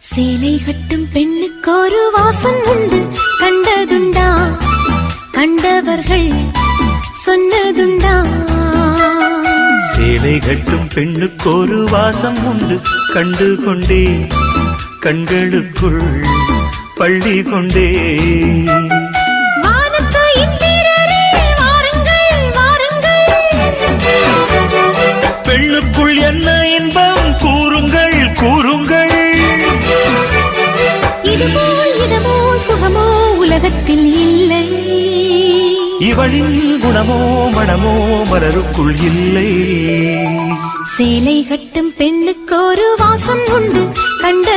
சேலை கட்டும் பெண்ணுக்கு ஒரு வாசம் உண்டு, கண்டதுண்டா? கண்டவர்கள் சொன்னதுண்டா? சேலை கட்டும் பெண்ணுக்கு ஒரு வாசம் உண்டு, கண்டு கொண்டே கண்களுக்குள் பள்ளி கொண்டே. பெண்ணுக்குள் என்ன இன்பம் கூறுங்கள் கூறுங்கள். இதுமோ இதமோ சுகமோ உலகத்தில் இல்லை, இவளின் குணமோ மனமோ மலருக்குள் இல்லை. சேலை கட்டும் பெண்ணுக்கு ஒரு வாசம் உண்டு, கண்ட